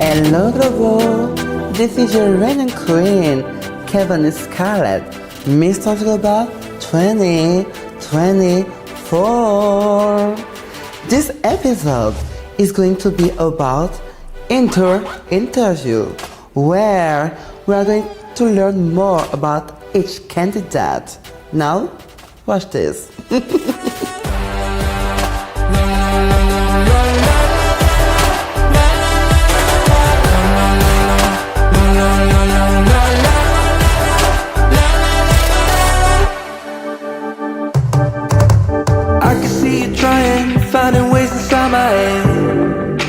Hello, Global! This is your reigning queen, Kevin Scarlett, Mr. Global 2024. This episode is going to be about interview, where we are going to learn more about each candidate. Now, watch this. Finding ways inside my head,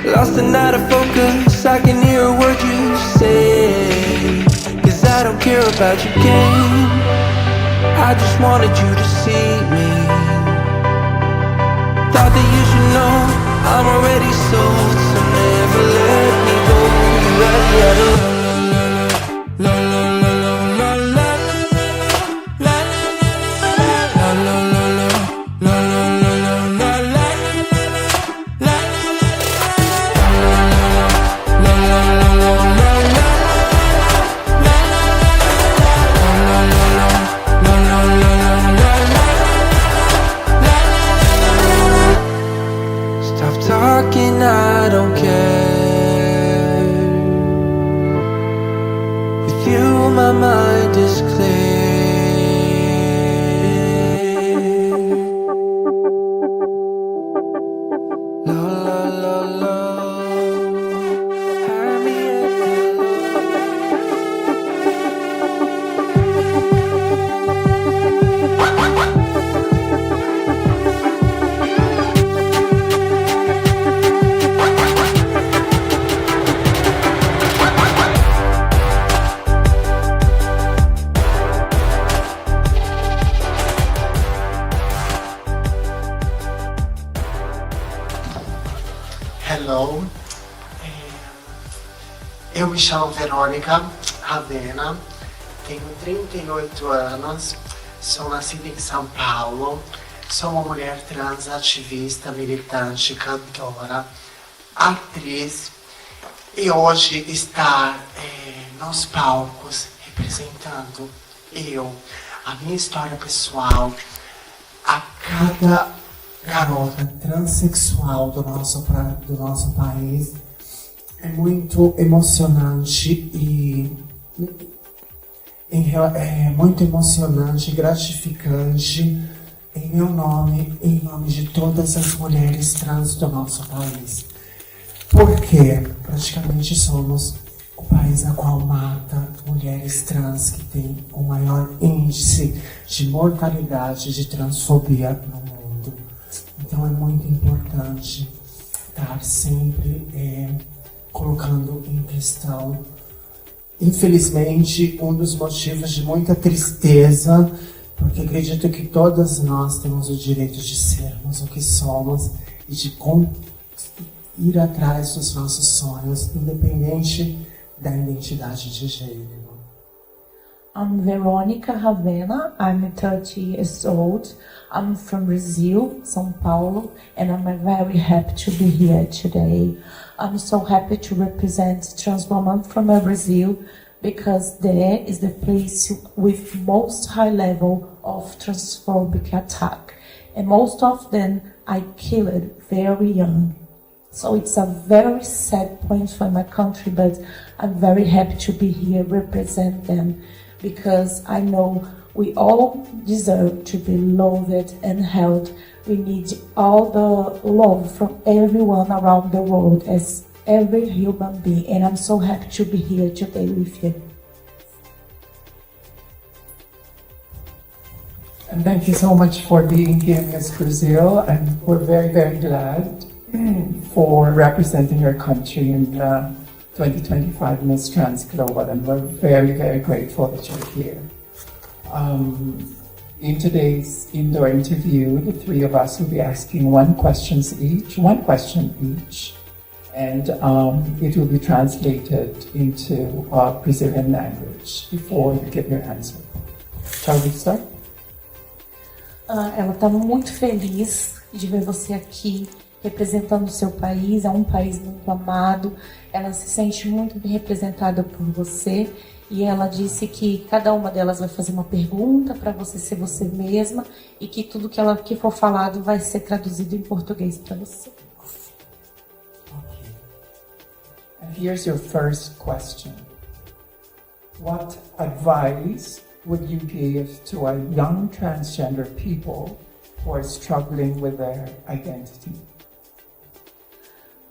lost and out of focus, I can hear a word you say. Cause I don't care about your game, I just wanted you to see me. Thought that you should know I'm already sold, so never let me go. You already had a talking, I don't care. With you, my mind is clear. La la la la. Hide me at Hello, eu me chamo Veronika Havenna, tenho 38 anos, sou nascida em São Paulo, sou uma mulher trans, ativista, militante, cantora, atriz e hoje estar nos palcos representando a minha história pessoal, a cada garota transexual do nosso país é muito emocionante muito emocionante, gratificante em meu nome e em nome de todas as mulheres trans do nosso país. Porque praticamente somos o país a qual mata mulheres trans que tem o maior índice de mortalidade de transfobia no mundo. Então é muito importante estar sempre colocando em questão, infelizmente, um dos motivos de muita tristeza, porque acredito que todas nós temos o direito de sermos o que somos e de ir atrás dos nossos sonhos, independente da identidade de gênero. I'm Veronika Havenna, I'm 30 years old, I'm from Brazil, São Paulo, and I'm very happy to be here today. I'm so happy to represent trans women from Brazil because there is the place with most high level of transphobic attack, and most of them I killed very young. So it's a very sad point for my country, but I'm very happy to be here represent them, because I know we all deserve to be loved and held. We need all the love from everyone around the world as every human being, and I'm so happy to be here today with you. And thank you so much for being here, Miss Brazil, and we're very, very glad for representing your country in the 2025 Miss Trans Global, and we're very, very grateful that you're here. In today's indoor interview, the three of us will be asking one question each, and it will be translated into Brazilian language before you give your answer. Shall we start? Ela está muito feliz de ver você aqui representando o seu país, é um país muito amado, ela se sente muito bem representada por você e ela disse que cada uma delas vai fazer uma pergunta para você ser você mesma e que tudo que for falado vai ser traduzido em português para você. And here's your first question. What advice would you give to a young transgender people who are struggling with their identity?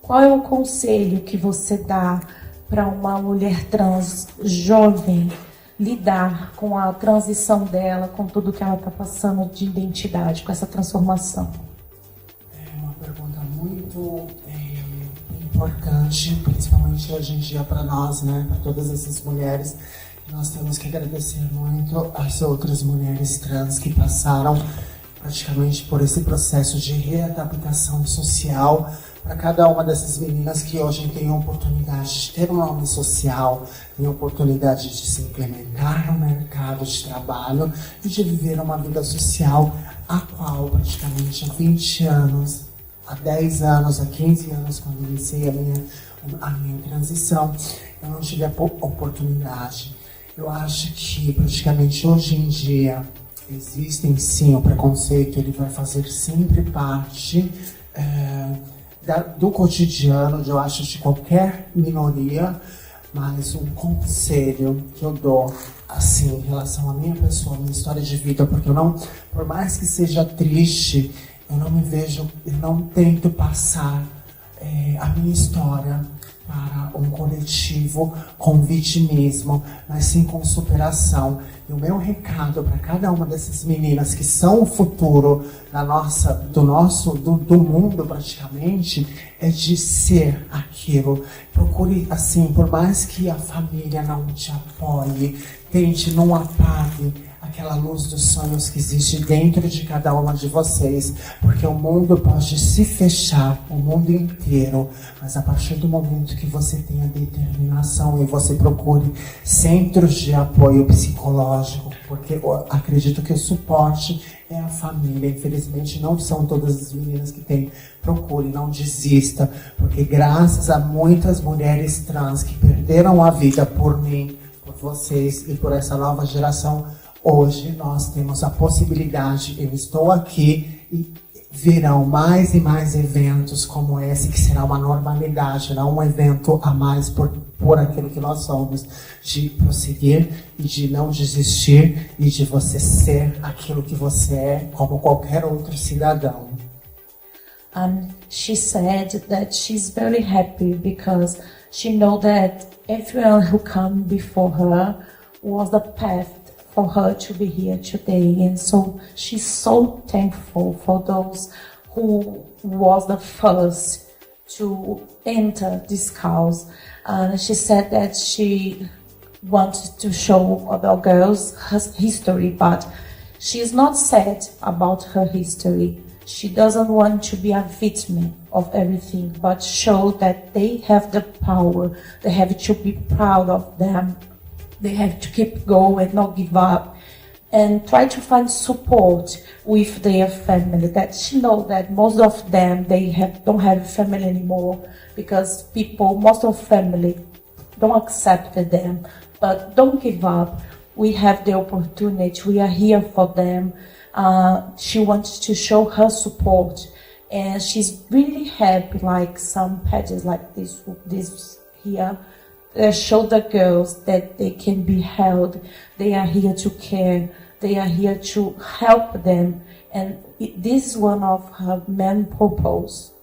Qual é o conselho que você dá para uma mulher trans jovem lidar com a transição dela, com tudo que ela está passando de identidade, com essa transformação? É uma pergunta muito importante, principalmente hoje em dia para nós, né, para todas essas mulheres. Nós temos que agradecer muito às outras mulheres trans que passaram praticamente por esse processo de readaptação social. Para cada uma dessas meninas que hoje tem a oportunidade de ter um nome social, tem a oportunidade de se implementar no mercado de trabalho e de viver uma vida social a qual praticamente há 20 anos, há 10 anos, há 15 anos, quando iniciei a minha transição, eu não tive a oportunidade. Eu acho que praticamente hoje em dia existem sim, o preconceito, ele vai fazer sempre parte do cotidiano, eu acho, de qualquer minoria, mas um conselho que eu dou, assim, em relação à minha pessoa, à minha história de vida, porque eu não, por mais que seja triste, eu não me vejo, eu não tento passar a minha história para um coletivo com vitimismo, mas sim com superação. E o meu recado para cada uma dessas meninas que são o futuro do mundo praticamente, é de ser aquilo. Procure, assim, por mais que a família não te apoie, tente, não apague aquela luz dos sonhos que existe dentro de cada uma de vocês, porque o mundo pode se fechar, o mundo inteiro, mas a partir do momento que você tenha determinação e você procure centros de apoio psicológico, porque eu acredito que o suporte é a família. Infelizmente não são todas as meninas que têm. Procure, não desista, porque graças a muitas mulheres trans que perderam a vida por mim, por vocês e por essa nova geração, hoje nós temos a possibilidade, eu estou aqui e virão mais e mais eventos como esse, que será uma normalidade, não um evento a mais por aquilo que nós somos, de prosseguir e de não desistir e de você ser aquilo que você é, como qualquer outro cidadão. And she said that she's very happy because she knows that everyone who came before her was the path for her to be here today, and so she's so thankful for those who was the first to enter this cause. And she said that she wanted to show other girls her history, but she's not sad about her history. She doesn't want to be a victim of everything, but show that they have the power. They have to be proud of them. They have to keep going, not give up, and try to find support with their family. That she knows that most of them don't have family anymore because most of family don't accept them. But don't give up. We have the opportunity. We are here for them. She wants to show her support, and she's really happy. Like some pages like this here. Show the girls that they can be held, they are here to care, they are here to help them, and this is one of her main purpose.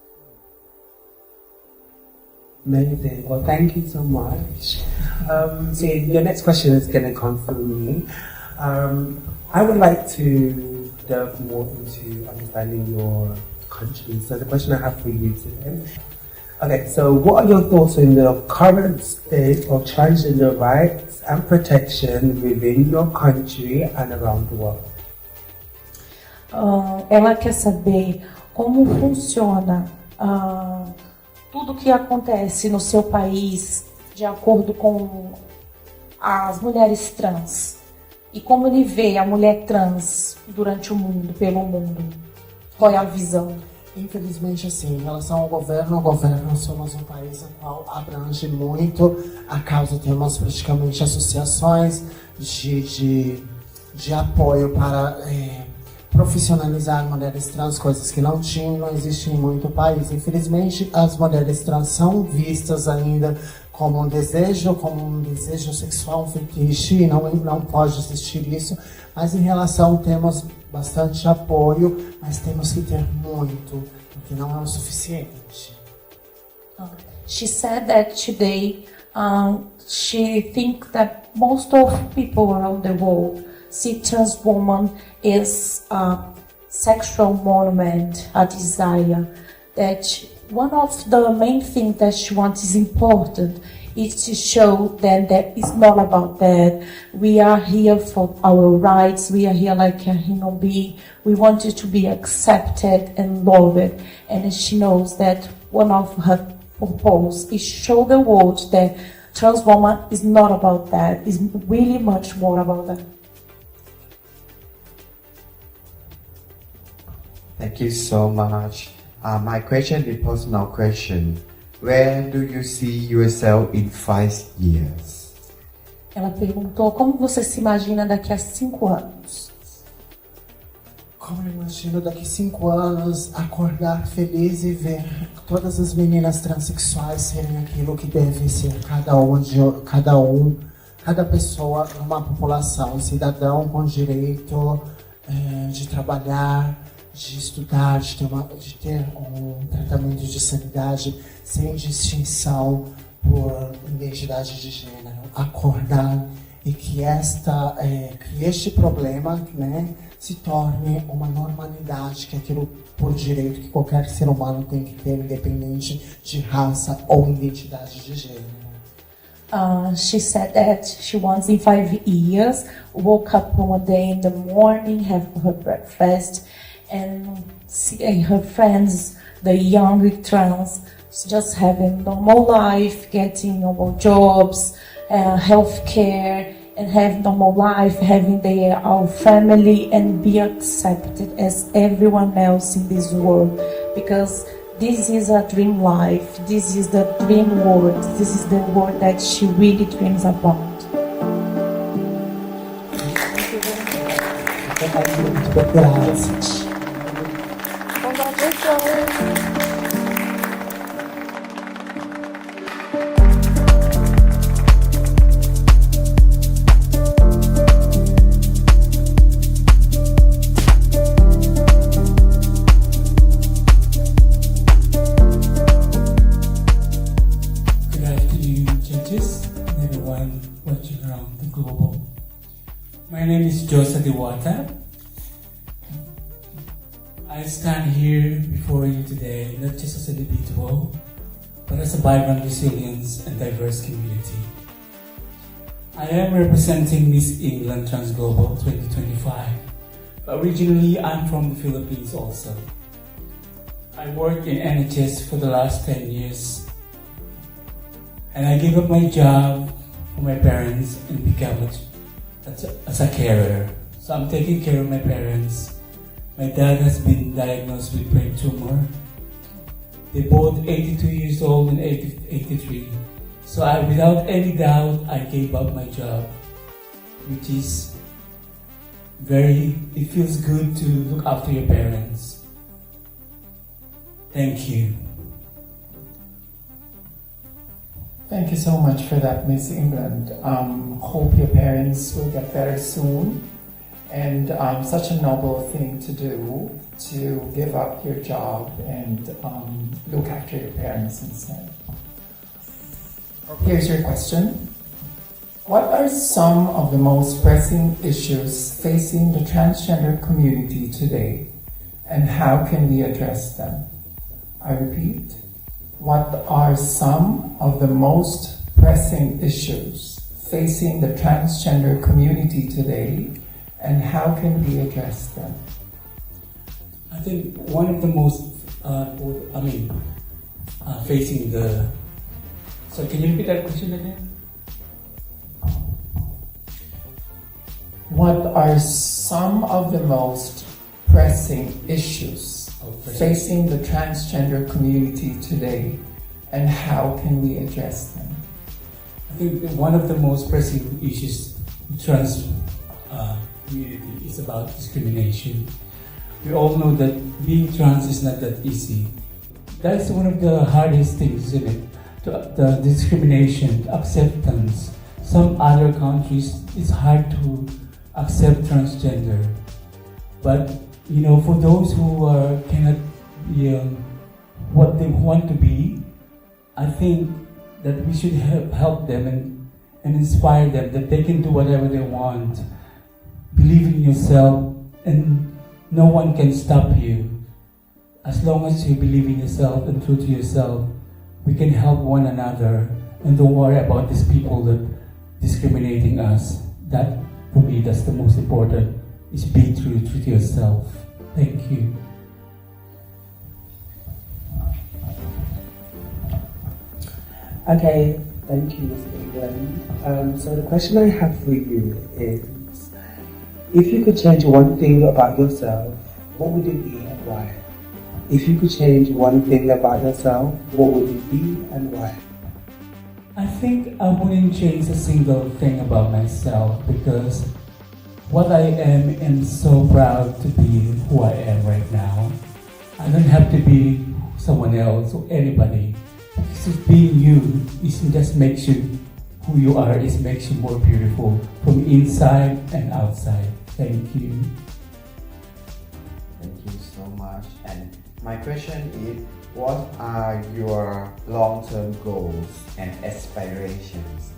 Amazing. Well, thank you so much. So your next question is going to come from me. I would like to delve more into understanding your country. So the question I have for you today. Okay, so what are your thoughts on the current state of transgender rights and protection within your country and around the world? Ela quer saber como funciona tudo que acontece no seu país de acordo com as mulheres trans e como ele vê a mulher trans durante o mundo, pelo mundo. Qual é a visão? Infelizmente, assim, em relação ao governo, somos um país a qual abrange muito a causa. Temos praticamente associações de apoio para profissionalizar mulheres trans, coisas que não existem em muito país. Infelizmente, as mulheres trans são vistas ainda como um desejo sexual, um fetiche, e não pode existir isso. Mas em relação, temos bastante apoio, mas temos que ter muito, porque não é o suficiente. She said that today she thinks that most of people around the world see trans woman as a sexual monument, a desire. That one of the main things that she wants is important is to show them that it's not about that. We are here for our rights. We are here like a human being. We want you to be accepted and loved. And she knows that one of her purpose is show the world that trans woman is not about that. It's really much more about that. Thank you so much. My question is a personal question. Where do you see yourself in 5 years? Ela perguntou como você se imagina daqui a 5 anos. Como eu imagino daqui 5 anos acordar feliz e ver todas as meninas transexuais serem aquilo que deve ser cada pessoa numa população, cidadão com direito de trabalhar, de estudar, de ter um tratamento de sanidade sem distinção por identidade de gênero. Acordar e que este problema, né, se torne uma normalidade, que aquilo por direito que qualquer ser humano tem que ter, independente de raça ou identidade de gênero. She said that she wants in 5 years, woke up one day in the morning, have her breakfast, and see her friends, the young trans, just having normal life, getting normal jobs, healthcare, and have normal life, having their our family, and be accepted as everyone else in this world, because this is a dream life, this is the dream world, this is the world that she really dreams about. Graças. My name is Joseph Diwata. I stand here before you today not just as an individual, but as a vibrant, resilient, and diverse community. I am representing Miss England Trans Global 2025, but originally I'm from the Philippines also. I worked in NHS for the last 10 years, and I gave up my job for my parents and became as a carer. So I'm taking care of my parents. My dad has been diagnosed with brain tumor. They're both 82 years old and 83. So without any doubt, I gave up my job, which is it feels good to look after your parents. Thank you. Thank you so much for that, Miss England. Hope your parents will get better soon. And such a noble thing to do, to give up your job and look after your parents instead. Here's your question. What are some of the most pressing issues facing the transgender community today, and how can we address them? I repeat. What are some of the most pressing issues facing the transgender community today, and how can we address them? I think one of the most, facing the... So can you repeat that question again? What are some of the most pressing issues facing the transgender community today, and how can we address them? I think that one of the most pressing issues in trans community is about discrimination. We all know that being trans is not that easy. That's one of the hardest things, isn't it? The discrimination, acceptance. Some other countries, it's hard to accept transgender. But, for those who cannot be what they want to be, I think that we should help them and inspire them that they can do whatever they want. Believe in yourself, and no one can stop you. As long as you believe in yourself and true to yourself, we can help one another, and don't worry about these people that discriminating us. That, for me, that's the most important, is be true to yourself. Thank you. Okay, thank you, Ms. England. So the question I have for you is, if you could change one thing about yourself, what would it be and why? If you could change one thing about yourself, what would it be and why? I think I wouldn't change a single thing about myself, because what I am so proud to be who I am right now. I don't have to be someone else or anybody. Because just being you just makes you who you are. It makes you more beautiful from inside and outside. Thank you. Thank you so much. And my question is, what are your long-term goals and aspirations?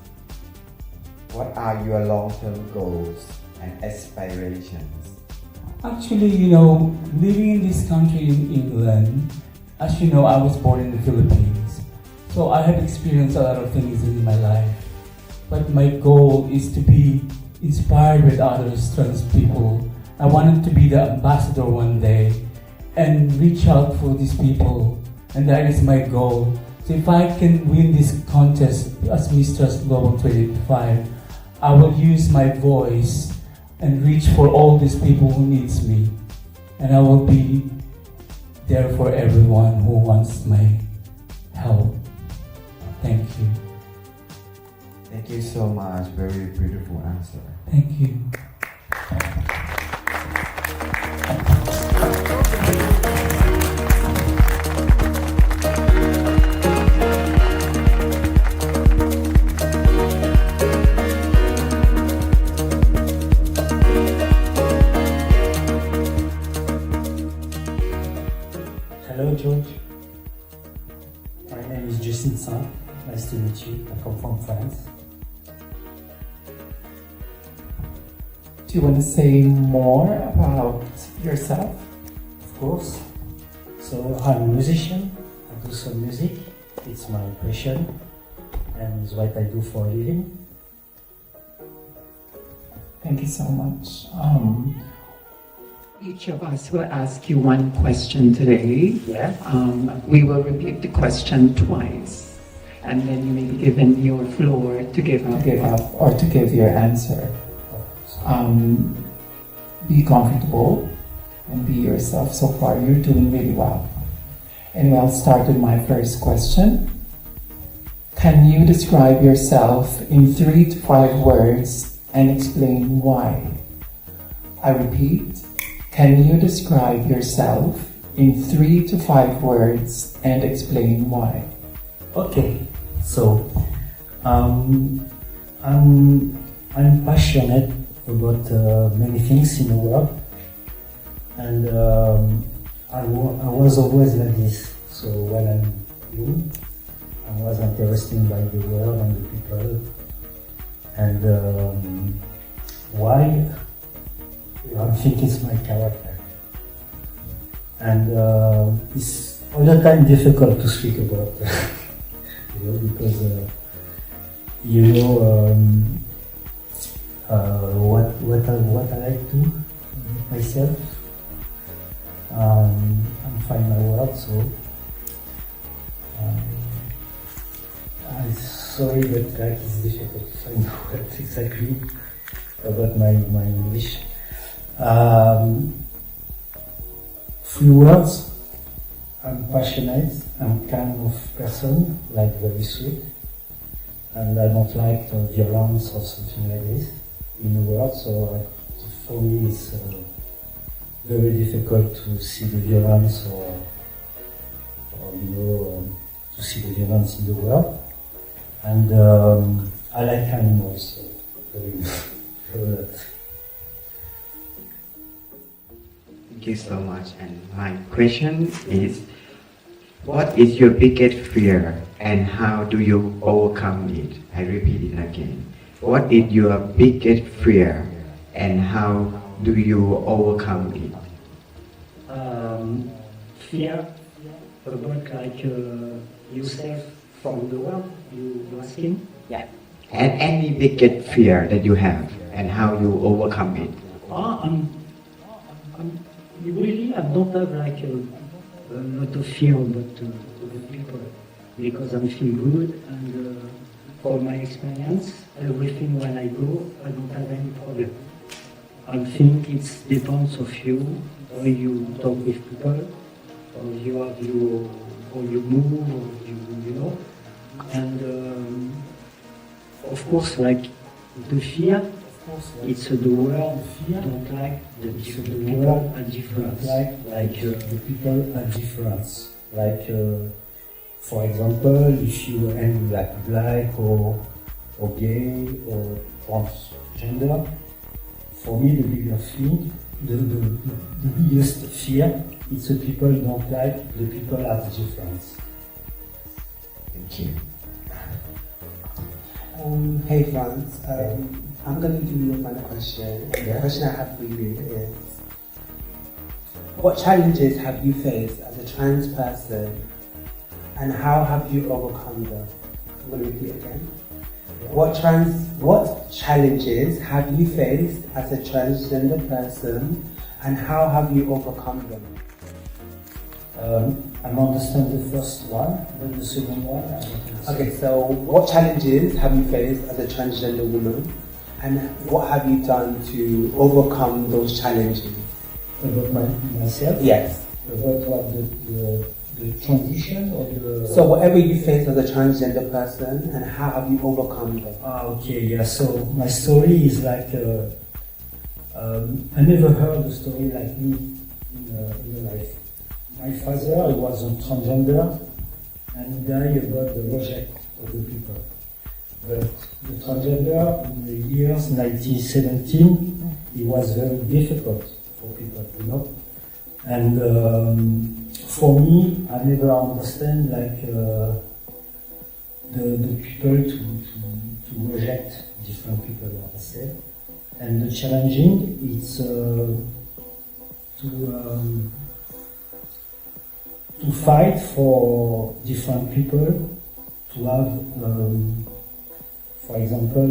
What are your long-term goals and aspirations? Actually, living in this country in England, as you know, I was born in the Philippines. So I have experienced a lot of things in my life. But my goal is to be inspired with others, trans people. I wanted to be the ambassador one day and reach out for these people. And that is my goal. So if I can win this contest as Miss Trans Global 2025, I will use my voice and reach for all these people who needs me. And I will be there for everyone who wants my help. Thank you. Thank you so much. Very beautiful answer. Thank you. Hello, George. My name is Justine Sainte. Nice to meet you. I come from France. Do you want to say more about yourself? Of course. So I'm a musician. I do some music. It's my passion, and it's what I do for a living. Thank you so much. Each of us will ask you one question today. Yeah. We will repeat the question twice, and then you may be given your floor to give up or to give your answer. Be comfortable and be yourself. So far, you're doing really well. Anyway, I'll start with my first question. Can you describe yourself in 3 to 5 words and explain why? I repeat, can you describe yourself in 3 to 5 words and explain why? Okay. So I'm passionate about many things in the world, and I was always like this. So when I'm young, I was interested by the world and the people, and why I think it's my character, and it's all the time difficult to speak about, because what I like to myself. I'm find my world, so I'm sorry, but that is difficult to find out what exactly about my English. few words. I'm passionate. I'm kind of person, like very sweet, and I don't like violence or something like this in the world. So for me, it's very difficult to see the violence or to see the violence in the world. And I like animals, so very lot. Thank you so much. And my question is, what is your biggest fear and how do you overcome it? I repeat it again. What is your biggest fear and how do you overcome it? Fear about like yourself from the world, you asking? Yeah. And any biggest fear that you have and how you overcome it? Really, I don't have like a lot of fear about the people because I feel good and for my experience, everything when I go, I don't have any problem. I think it depends of you, how you talk with people, or you have your, or you move, or you know, and of course, like the fear. It's the world don't like the world are different. Like the people are different. Like for example, if you are like black or gay or transgender, for me the bigger thing, the biggest fear, it's the people don't like the people are different. Thank you. Hey Franz, I'm going to give you a final question. The question I have for you is, what challenges have you faced as a trans person and how have you overcome them? I'm going to repeat again. What challenges have you faced as a transgender person and how have you overcome them? I don't understand the first one, but the second one, I don't understand. Okay, so what challenges have you faced as a transgender woman and what have you done to overcome those challenges? About myself? Yes. About what, the transition or the... So whatever you face as a transgender person and how have you overcome them? Okay, yeah, so my story is like, I never heard a story like me in life. My father was a transgender and he died about the reject of the people. But the transgender in the years 1917, it was very difficult for people, you know. And for me, I never understand like the people to reject different people, like I said. And the challenging is to fight for different people, to have, for example,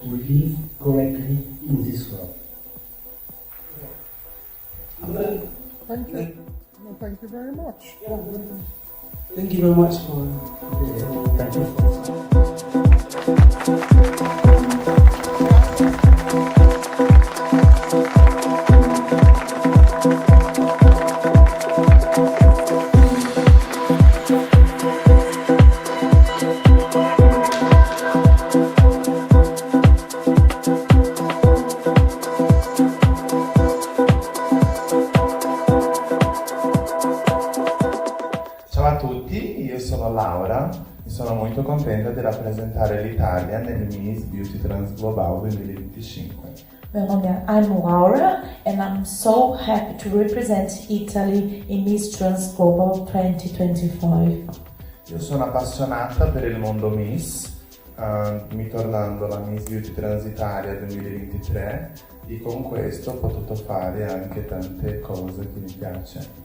to live correctly in this world. Thank you. Well, thank you very much. Thank you very much for Thank you. Ciao a tutti, io sono Laura e sono molto contenta di rappresentare l'Italia nel Miss Beauty Trans Global 2025. I'm Laura and I'm so happy to represent Italy in Miss Trans Global 2025. Io sono appassionata per il mondo Miss, mi tornando la Miss Beauty Trans Italia 2023 e con questo ho potuto fare anche tante cose che mi piacciono.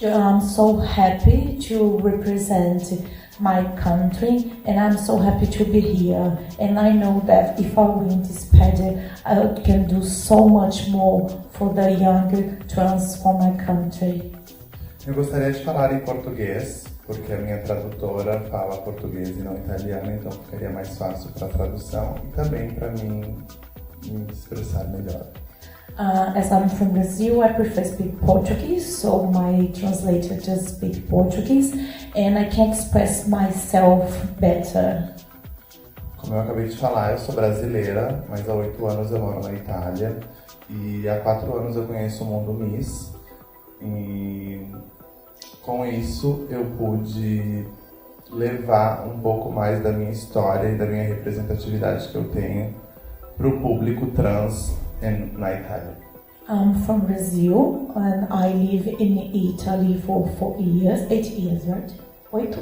I'm so happy to represent my country and I'm so happy to be here, and I know that if I win this pageant I can do so much more for the young trans for my country. Me gostaria de falar em português, porque a minha tradutora fala português e não italiano, então ficaria mais fácil para a tradução e também para mim me expressar melhor. As I'm from Brazil, I prefer speak Portuguese, so my translator just speak Portuguese, and I can express myself better. Como eu acabei de falar, eu sou brasileira, mas há 8 anos eu moro na Itália e há 4 anos eu conheço o mundo Miss. E com isso eu pude levar um pouco mais da minha história e da minha representatividade que eu tenho para o público trans na Itália. I'm from Brazil and I live in Italy for 8 years, right?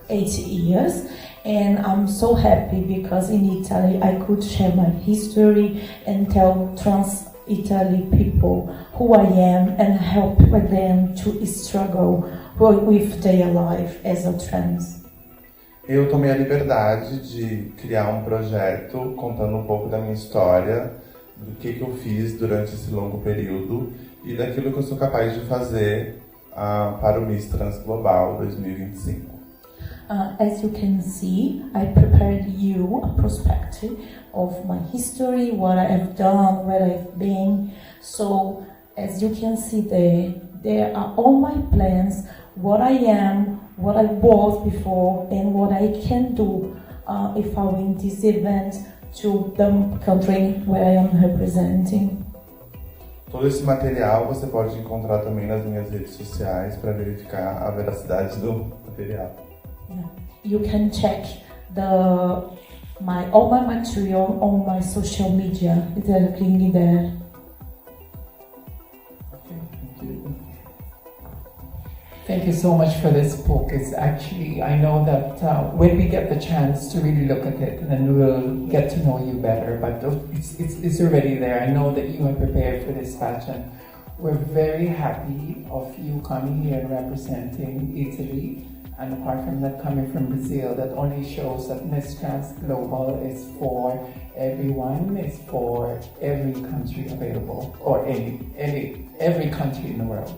8 years, and I'm so happy because in Italy I could share my history and tell trans Italy people who I am and help them to struggle with their life as a trans. Eu tomei a liberdade de criar um projeto contando um pouco da minha história, do que eu fiz durante esse longo período e daquilo que eu sou capaz de fazer para o Miss Trans Global 2025. As you can see, I prepared you a perspective of my history, what I have done, where I've been. So, as you can see there are all my plans, what I am, what I was before, and what I can do if I win this event to the country where I am representing. Todo esse material você pode encontrar também nas minhas redes sociais para verificar a veracidade do material. Yeah. You can check all my material on my social media. It's a link there. Thank you so much for this book. It's actually, I know that when we get the chance to really look at it, then we'll get to know you better. But it's already there. I know that you are prepared for this pageant. We're very happy of you coming here and representing Italy. And apart from that, coming from Brazil, that only shows that Miss Trans Global is for everyone, is for every country available, or every country in the world.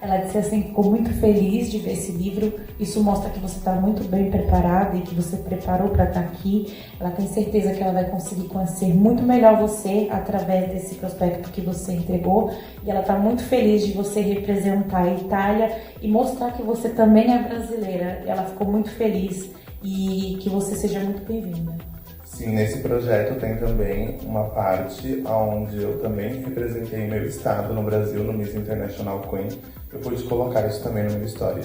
Ela disse assim, ficou muito feliz de ver esse livro. Isso mostra que você está muito bem preparada e que você preparou para estar aqui. Ela tem certeza que ela vai conseguir conhecer muito melhor você através desse prospecto que você entregou. E ela está muito feliz de você representar a Itália e mostrar que você também é brasileira. Ela ficou muito feliz e que você seja muito bem-vinda. Sim, nesse projeto tem também uma parte onde eu também representei meu estado no Brasil, no Miss International Queen. Eu pude colocar isso também na minha história.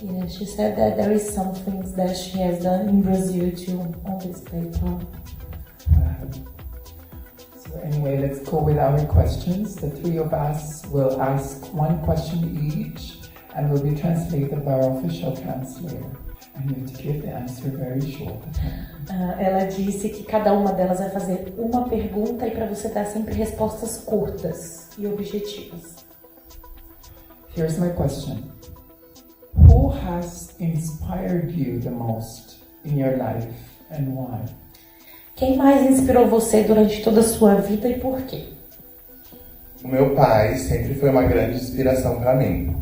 Yeah, she said that there is some things that she has done in Brazil too on this paper. So anyway, let's go with our questions. The three of us will ask one question each and will be translated by our official translator. And you have to give the answer very short. Ela disse que cada uma delas vai fazer uma pergunta e para você dar sempre respostas curtas e objetivas. Here's my question. Who has inspired you the most in your life and why? Quem mais inspirou você durante toda a sua vida e por quê? O meu pai sempre foi uma grande inspiração para mim.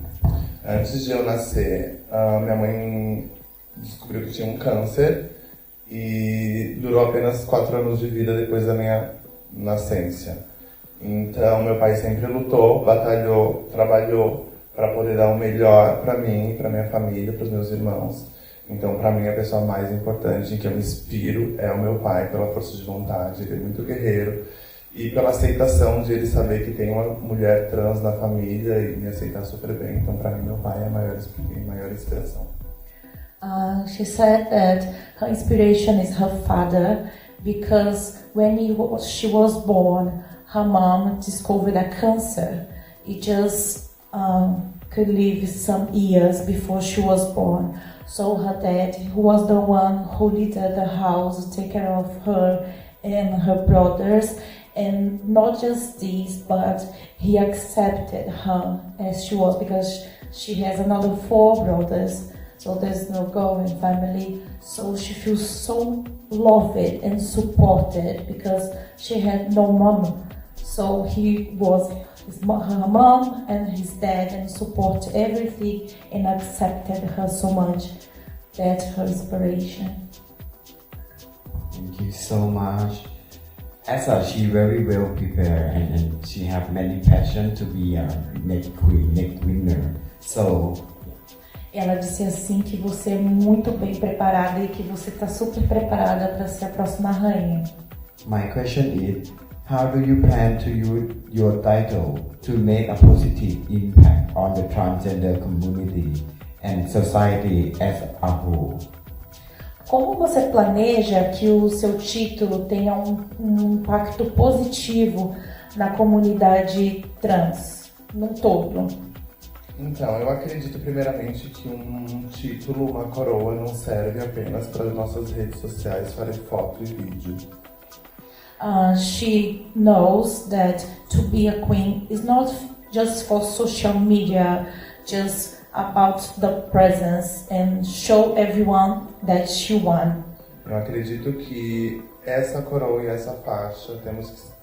Antes de eu nascer, minha mãe descobriu que tinha um câncer e durou apenas 4 anos de vida depois da minha nascença. Então, meu pai sempre lutou, batalhou, trabalhou para poder dar o melhor para mim, para minha família, para os meus irmãos. Então, para mim, a pessoa mais importante em que eu me inspiro é o meu pai, pela força de vontade. Ele é muito guerreiro e pela aceitação de ele saber que tem uma mulher trans na família e me aceitar super bem. Então, para mim, meu pai é a maior inspiração. She said that her inspiration is her father because when she was born, her mom discovered a cancer. It just could live some years before she was born. So her dad, who was the one who lived the house, take care of her and her brothers. And not just this, but he accepted her as she was because she has another 4 brothers. So there's no girl in family. So she feels so loved and supported because she had no mom. So he was her mom and his dad and support everything and accepted her so much. That's her inspiration. Thank you so much. as she very well prepared and she have many passion to be a next queen, next winner. So Ela disse assim que você é muito bem preparada e que você está super preparada para ser a próxima rainha. my question is, how do you plan to use your title to make a positive impact on the transgender community and society as a whole? Como você planeja que o seu título tenha um impacto positivo na comunidade trans, no todo? Então, eu acredito primeiramente que um título, uma coroa, não serve apenas para as nossas redes sociais farem foto e vídeo. She knows that to be a queen is not just for social media, just about the presence and show everyone that she won. Eu acredito que essa coroa e essa faixa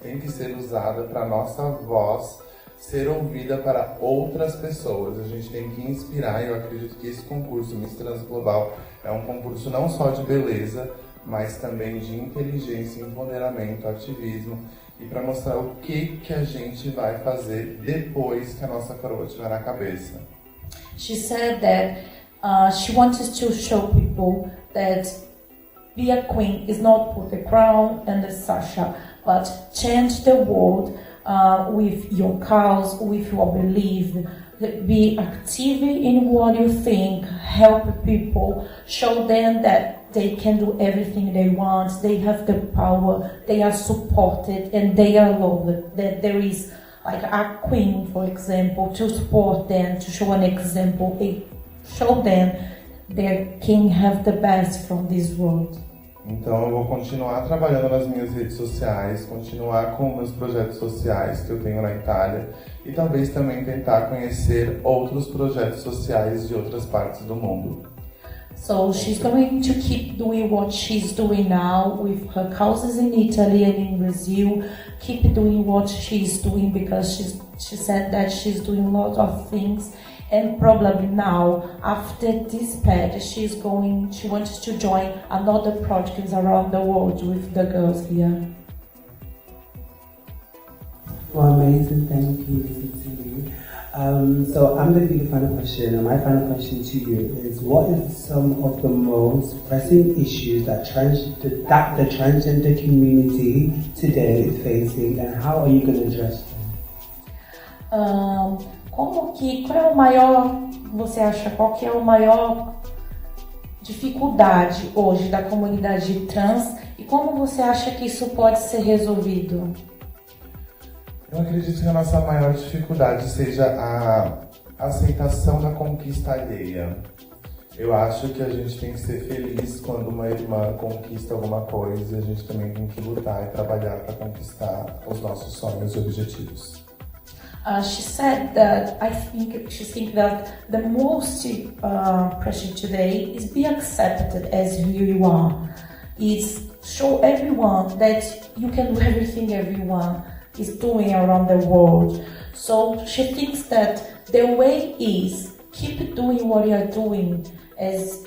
tem que ser usada para nossa voz ser ouvida para outras pessoas. A gente tem que inspirar, e eu acredito que esse concurso Miss Trans Global é um concurso não só de beleza, mas também de inteligência, empoderamento, ativismo, e para mostrar o que a gente vai fazer depois que a nossa coroa estiver na cabeça. She said that she wanted to show people that be a queen is not put the crown and the sasha, but change the world with your cause, with your belief. Be active in what you think, help people, show them that they can do everything they want, they have the power, they are supported and they are loved, that there is like a queen, for example, to support them, to show an example, show them they can have the best from this world. Então eu vou continuar trabalhando nas minhas redes sociais, continuar com meus projetos sociais que eu tenho na Itália e talvez também tentar conhecer outros projetos sociais de outras partes do mundo. So she's going to keep doing what she's doing now with her causes in Italy and in Brazil. Keep doing what she's doing because she said that she's doing a lot of things. And probably now, after this pad, she wants to join another projects around the world with the girls here. Well, amazing, thank you, Justine. So I'm going to be the final question, and my final question to you is: what is some of the most pressing issues that the transgender community today is facing, and how are you going to address them? Você acha, qual que é a maior dificuldade hoje da comunidade trans e como você acha que isso pode ser resolvido? Eu acredito que a nossa maior dificuldade seja a aceitação da conquista alheia. Eu acho que a gente tem que ser feliz quando uma irmã conquista alguma coisa e a gente também tem que lutar e trabalhar para conquistar os nossos sonhos e objetivos. She said that she thinks that the most pressure today is be accepted as who you are. Is show everyone that you can do everything everyone is doing around the world. So she thinks that the way is keep doing what you are doing as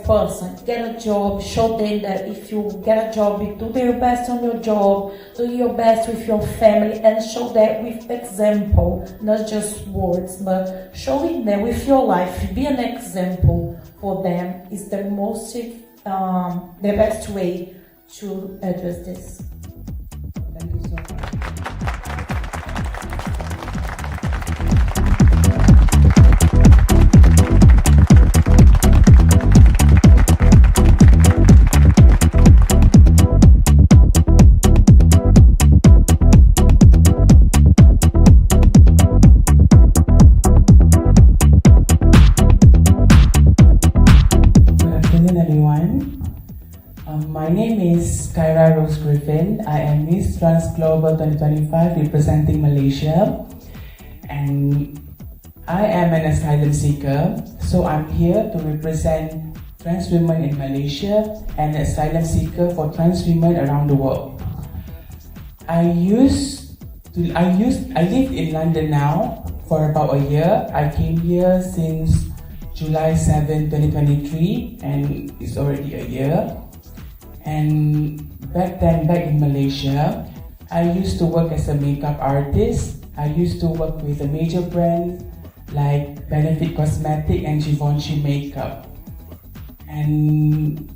person. Get a job, show them that if you get a job, do your best on your job, do your best with your family, and show that with example, not just words, but showing them with your life. Be an example for them is the best way to address this. Thank you so much. My name is Kyra Rose Griffin. I am Miss Trans Global 2025 representing Malaysia, and I am an asylum seeker, so I'm here to represent trans women in Malaysia and asylum seeker for trans women around the world. I live in London now for about a year. I came here since July 7, 2023, and it's already a year. And back in Malaysia, I used to work as a makeup artist. I used to work with a major brand like Benefit Cosmetic and Givenchy Makeup. And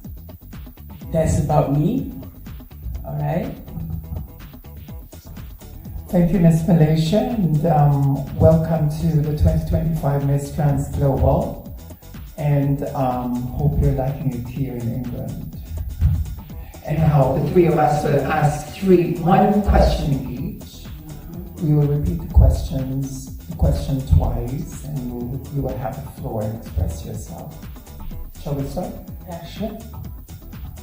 that's about me. Alright? Thank you, Miss Malaysia, and welcome to the 2025 Miss Trans Global. And hope you're liking it here in England. Anyhow, the three of us will ask one question each. We will repeat the question twice, and you will have the floor and express yourself. Shall we start? Yeah, sure.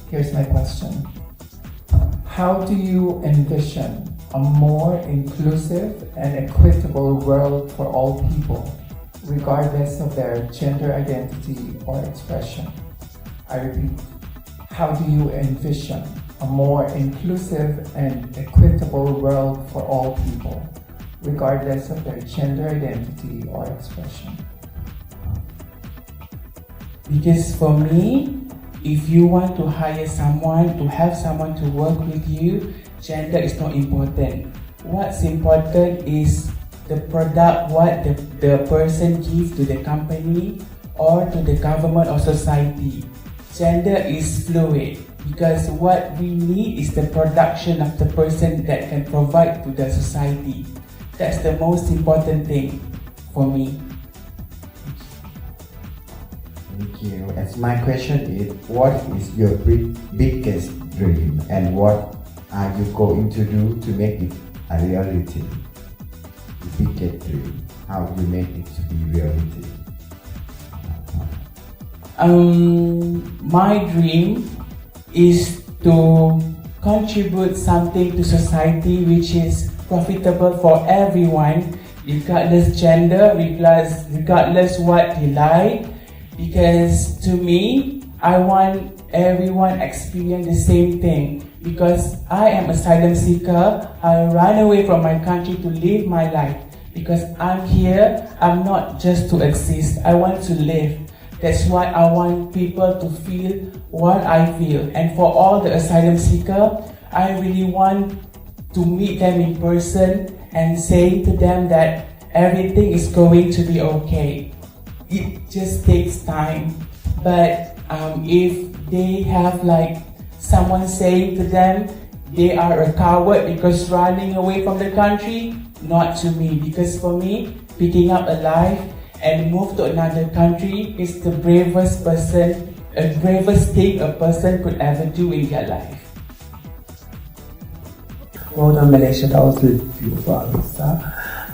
Here's my question. How do you envision a more inclusive and equitable world for all people, regardless of their gender identity or expression? I repeat, how do you envision a more inclusive and equitable world for all people, regardless of their gender identity or expression? Because for me, if you want to hire someone, to have someone to work with you, gender is not important. What's important is the product, what the person gives to the company or to the government or society. Gender is fluid because what we need is the production of the person that can provide to the society. That's the most important thing for me. Thank you. As my question is, what is your biggest dream and what are you going to do to make it a reality? The biggest dream, how you make it to be reality? My dream is to contribute something to society which is profitable for everyone, regardless gender, regardless what they like. Because to me, I want everyone experience the same thing. Because I am asylum seeker, I run away from my country to live my life. Because I'm here, I'm not just to exist, I want to live. That's why I want people to feel what I feel. And for all the asylum seeker, I really want to meet them in person and say to them that everything is going to be okay. It just takes time. But if they have like someone saying to them they are a coward because running away from the country, not to me. Because for me, picking up a life and move to another country is the bravest thing a person could ever do in their life. Well done, Malaysia. That was a beautiful answer.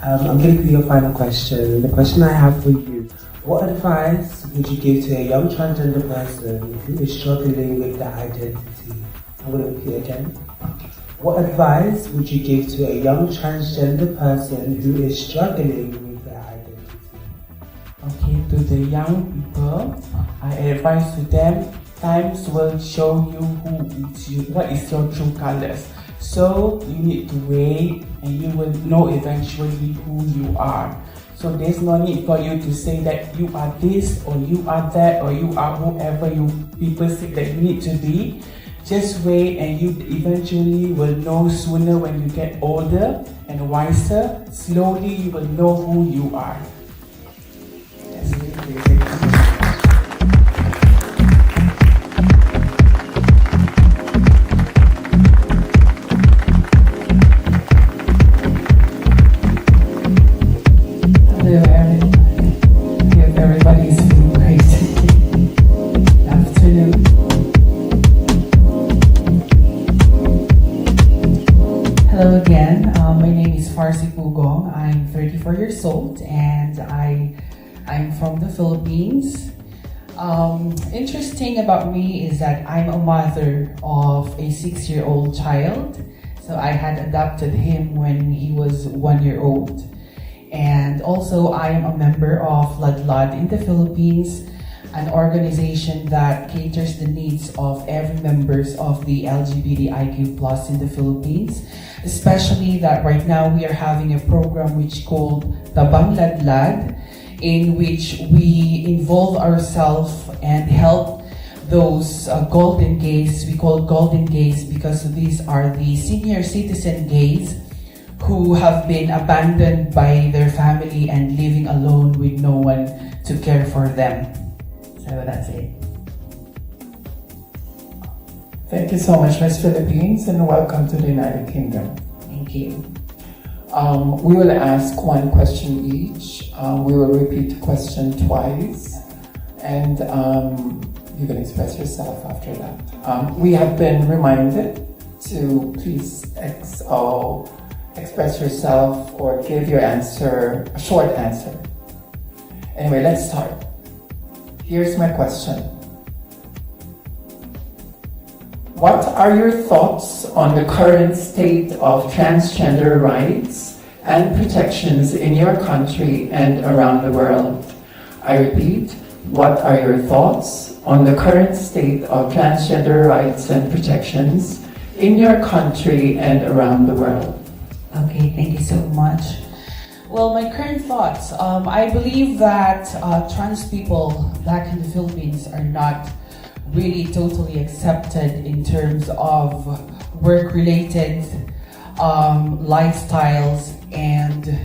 I'm going to do your final question. The question I have for you: what advice would you give to a young transgender person who is struggling with their identity? I'm going to repeat again. What advice would you give to a young transgender person who is struggling with their identity? Okay, to the young people, I advise to them, times will show you what is your true colors. So you need to wait and you will know eventually who you are. So there's no need for you to say that you are this or you are that or you are whoever you people say that you need to be. Just wait and you eventually will know sooner when you get older and wiser. Slowly you will know who you are. That's it. Everybody's feeling great. Good afternoon. Hello again. My name is Pharcy Pugong. I'm 34 years old and I'm from the Philippines. Interesting about me is that I'm a mother of a 6-year-old child. So I had adopted him when he was 1 year old. And also I am a member of Ladlad in the Philippines, an organization that caters the needs of every members of the LGBTIQ+ in the Philippines. Especially that right now we are having a program which called Tabang Ladlad, in which we involve ourselves and help those golden gays. We call golden gays because these are the senior citizen gays who have been abandoned by their family and living alone with no one to care for them. So that's it. Thank you so much, Miss Philippines, and welcome to the United Kingdom. Thank you. We will ask one question each. We will repeat the question twice, and you can express yourself after that. We have been reminded to please express yourself or give your answer, a short answer. Anyway, let's start. Here's my question. What are your thoughts on the current state of transgender rights and protections in your country and around the world? I repeat, what are your thoughts on the current state of transgender rights and protections in your country and around the world? Okay, thank you so much. Well, my current thoughts, I believe that trans people back in the Philippines are not really totally accepted in terms of work-related lifestyles, and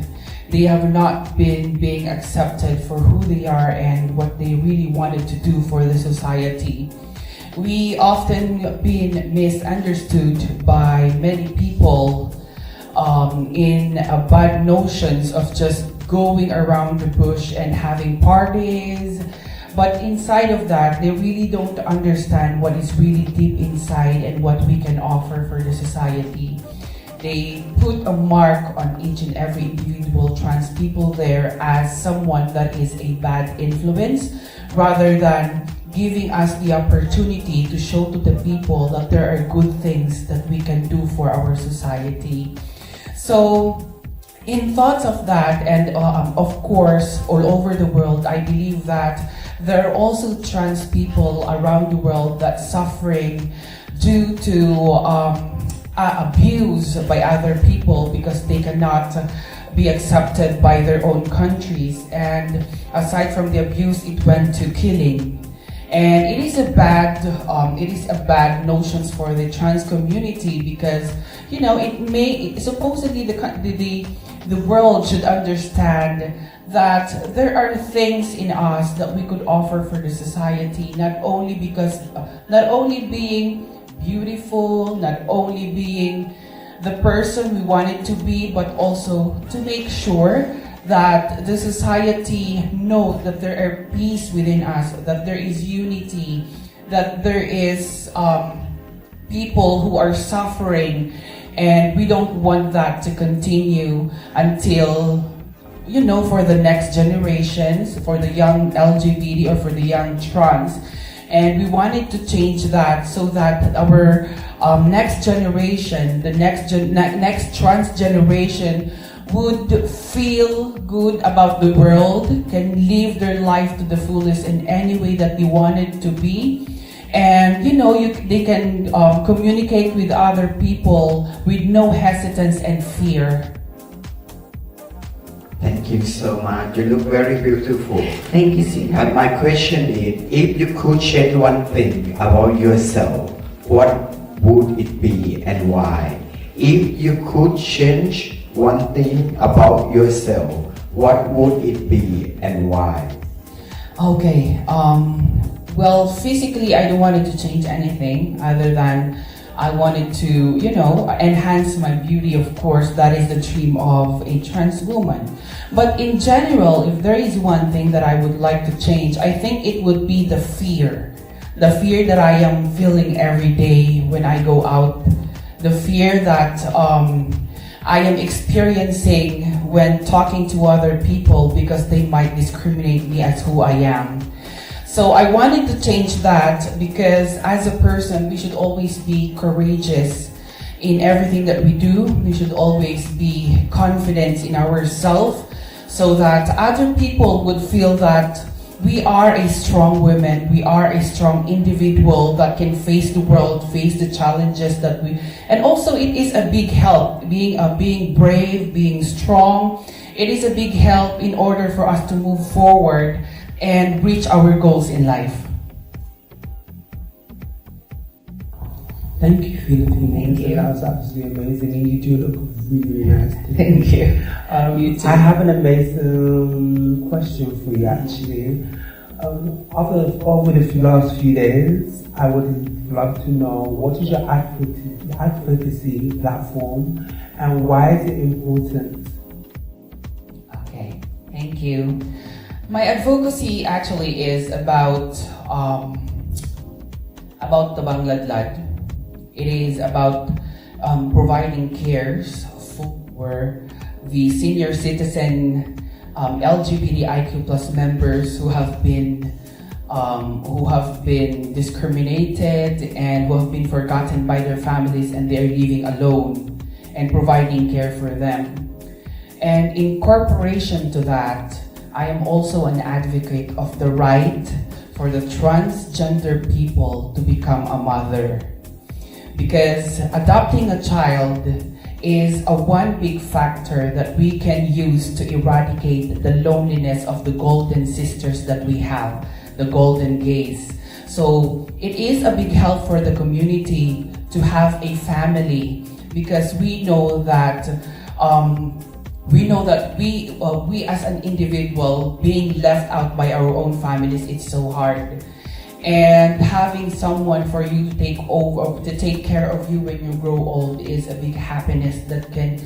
they have not been being accepted for who they are and what they really wanted to do for the society. We often been misunderstood by many people in bad notions of just going around the bush and having parties. But inside of that, they really don't understand what is really deep inside and what we can offer for the society. They put a mark on each and every individual trans people there as someone that is a bad influence, rather than giving us the opportunity to show to the people that there are good things that we can do for our society. So, in thoughts of that, and of course, all over the world, I believe that there are also trans people around the world that suffering due to abuse by other people because they cannot be accepted by their own countries. And aside from the abuse, it went to killing. And it is a bad notions for the trans community because, you know, supposedly the world should understand that there are things in us that we could offer for the society, not only being beautiful, not only being the person we wanted to be, but also to make sure that the society knows that there are peace within us, that there is unity, that there is people who are suffering, and we don't want that to continue until, you know, for the next generations, for the young LGBT or for the young trans. And we wanted to change that so that our next generation, the next trans generation would feel good about the world, can live their life to the fullest in any way that they want it to be. And you know, they can communicate with other people with no hesitance and fear. Thank you so much. You look very beautiful. Thank you, sweetheart. And my question is, if you could change one thing about yourself, what would it be and why? If you could change one thing about yourself, what would it be and why? Okay, well, physically, I don't want it to change anything other than I wanted to, you know, enhance my beauty, of course. That is the dream of a trans woman. But in general, if there is one thing that I would like to change, I think it would be the fear. The fear that I am feeling every day when I go out. The fear that I am experiencing when talking to other people because they might discriminate me as who I am. So I wanted to change that because as a person, we should always be courageous in everything that we do. We should always be confident in ourselves so that other people would feel that we are a strong woman, we are a strong individual that can face the world, face the challenges that we... And also it is a big help, being brave, being strong. It is a big help in order for us to move forward and reach our goals in life. Thank you, Philippines. Thank you. That was absolutely amazing, and you do look really, really nice. Too. Thank you. You too. I have an amazing question for you, actually. Over the last few days, I would love to know what is your advocacy platform and why is it important? Okay, thank you. My advocacy actually is about the Bangladlad. It is about providing cares for the senior citizen LGBTIQ plus members who have been discriminated and who have been forgotten by their families and they're living alone, and providing care for them. And in corporation to that, I am also an advocate of the right for the transgender people to become a mother. Because adopting a child is a one big factor that we can use to eradicate the loneliness of the golden sisters that we have, the golden gays. So it is a big help for the community to have a family, because we know that we as an individual being left out by our own families, it's so hard. And having someone for you to take care of you when you grow old is a big happiness that can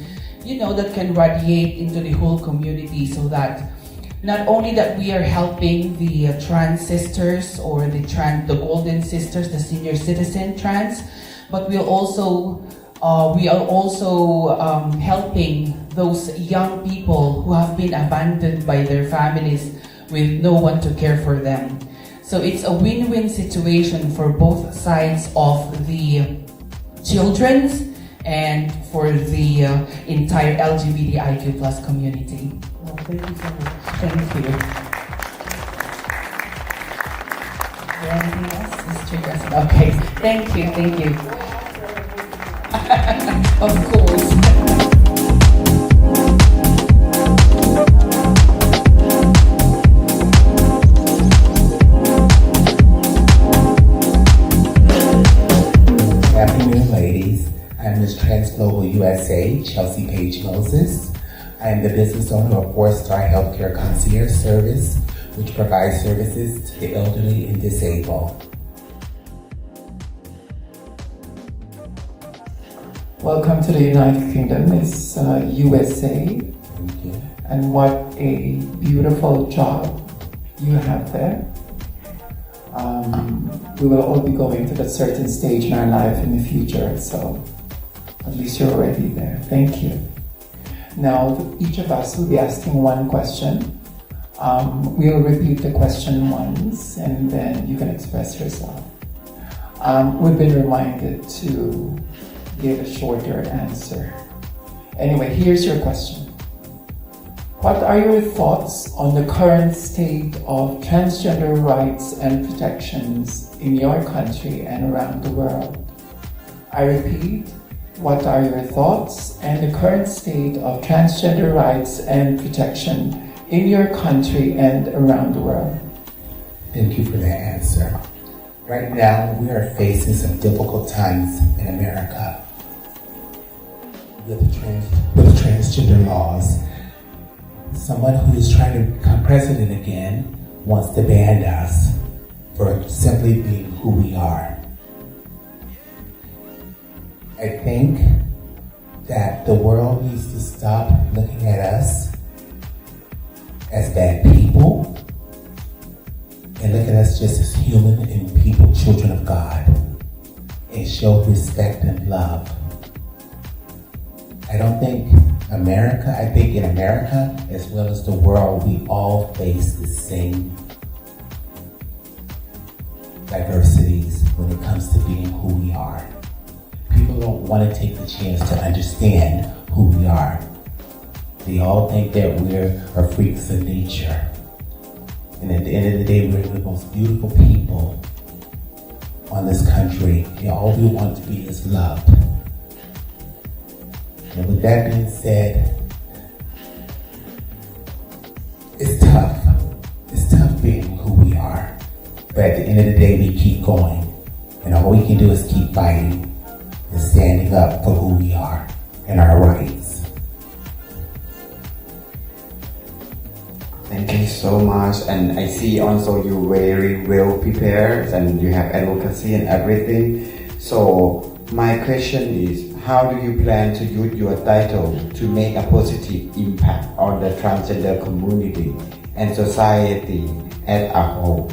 radiate into the whole community, so that not only that we are helping the trans sisters or the golden sisters, the senior citizen trans, but we are also helping those young people who have been abandoned by their families with no one to care for them. So it's a win-win situation for both sides of the children and for the entire LGBTIQ plus community. Oh, thank you so much. Thank you. Anything else? Mr. President? Okay, thank you. Of course. Trans Global USA, Chelsea Page Moses. I am the business owner of 4-Star Healthcare Concierge Service, which provides services to the elderly and disabled. Welcome to the United Kingdom, Miss USA. Thank you. And what a beautiful job you have there. We will all be going to that certain stage in our life in the future, so at least you're already there. Thank you. Now, each of us will be asking one question. We'll repeat the question once, and then you can express yourself. We've been reminded to give a shorter answer. Anyway, here's your question. What are your thoughts on the current state of transgender rights and protections in your country and around the world? I repeat, what are your thoughts and the current state of transgender rights and protection in your country and around the world? Thank you for that answer. Right now, we are facing some difficult times in America with transgender laws. Someone who is trying to become president again wants to ban us for simply being who we are. I think that the world needs to stop looking at us as bad people and look at us just as human and people, children of God, and show respect and love. I think in America, as well as the world, we all face the same diversities when it comes to being who we are. People don't want to take the chance to understand who we are. They all think that we're freaks of nature. And at the end of the day, we're the most beautiful people on this country. And all we want to be is loved. And with that being said, it's tough. It's tough being who we are. But at the end of the day, we keep going. And all we can do is keep fighting. and standing up for who we are and our rights. Thank you so much, and I see also you very well prepared and you have advocacy and everything. So my question is, how do you plan to use your title to make a positive impact on the transgender community and society as a whole?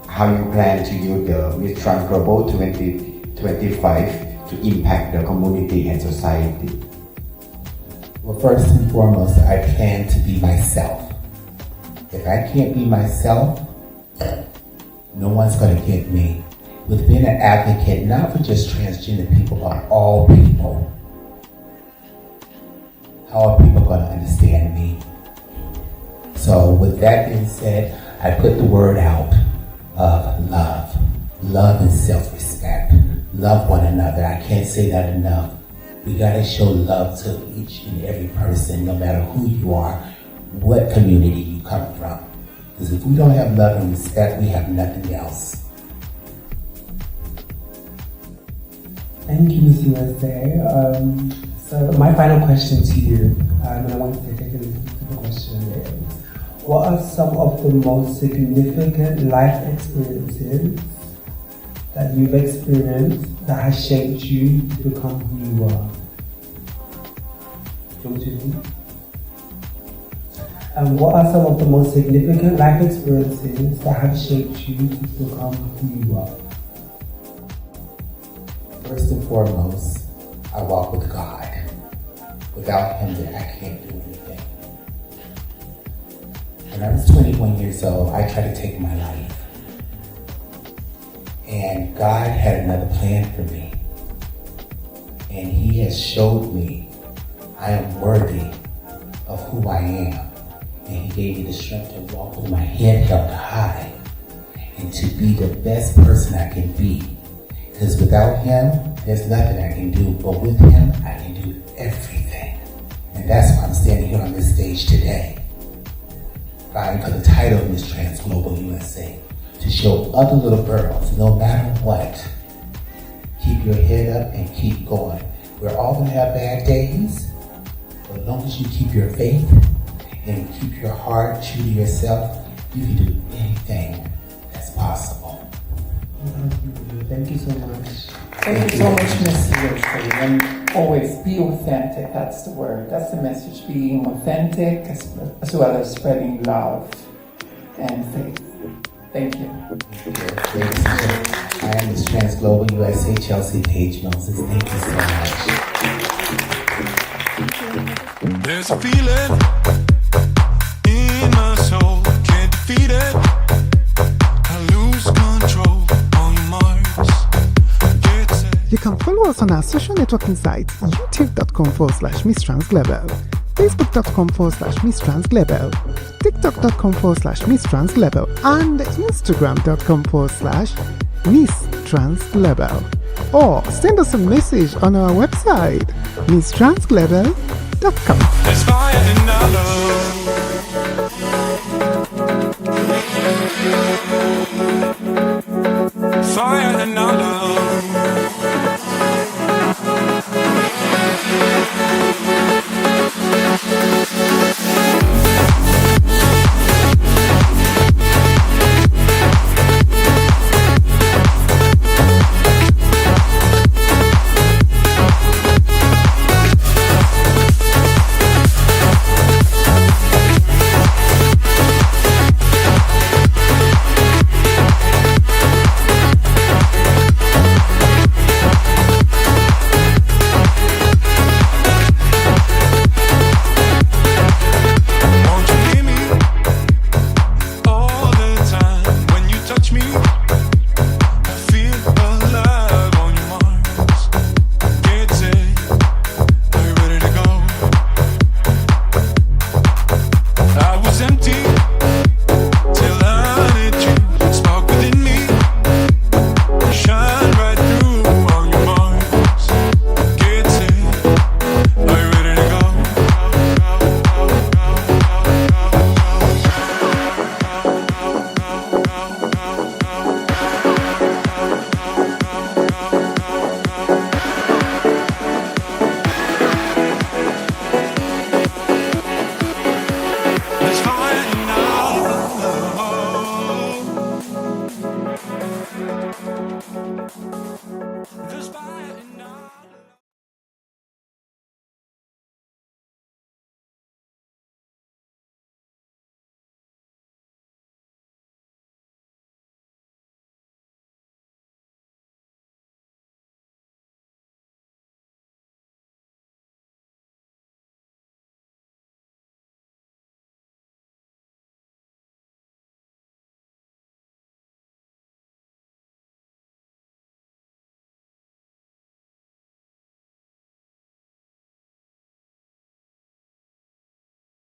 How you plan to use the Miss Trans Global 2025 to impact the community and society? Well, first and foremost, I plan to be myself. If I can't be myself, no one's going to get me. With being an advocate, not for just transgender people, but all people, how are people going to understand me? So with that being said, I put the word out of love. Love and self-respect. Love one another. I can't say that enough. We got to show love to each and every person, no matter who you are, what community you come from. Because if we don't have love and respect, we have nothing else. Thank you, Ms. USA. So my final question to you, and I want to take a look at the question is, what are some of the most significant life experiences that you've experienced that has shaped you to become who you are? And what are some of the most significant life experiences that have shaped you to become who you are? First and foremost, I walk with God. Without Him, I can't do anything. When I was 21 years old, I tried to take my life. And God had another plan for me. And He has showed me I am worthy of who I am. And He gave me the strength to walk with my head held high and to be the best person I can be. Because without Him, there's nothing I can do. But with Him, I can do everything. And that's why I'm standing here on this stage today, vying for the title of Miss Trans Global USA, to show other little girls, no matter what, keep your head up and keep going. We're all going to have bad days, but as long as you keep your faith and keep your heart true to yourself, you can do anything that's possible. Thank you so much. Thank you so much, Miss USA. And always be authentic. That's the word. That's the message. Being authentic as well as spreading love and faith. Thank you. I am Miss Trans Global USA, Chelsea Page Moses. Thank you so much. There's a feeling in my soul, can't defeat it. I lose control on your marks. You can follow us on our social networking sites, youtube.com/MissTransGlobal, facebook.com/MissTransGlobal, tiktok.com/MissTransGlobal, and instagram.com/MissTransGlobal. Or send us a message on our website, MissTransGlobal.com. There's fire in our love.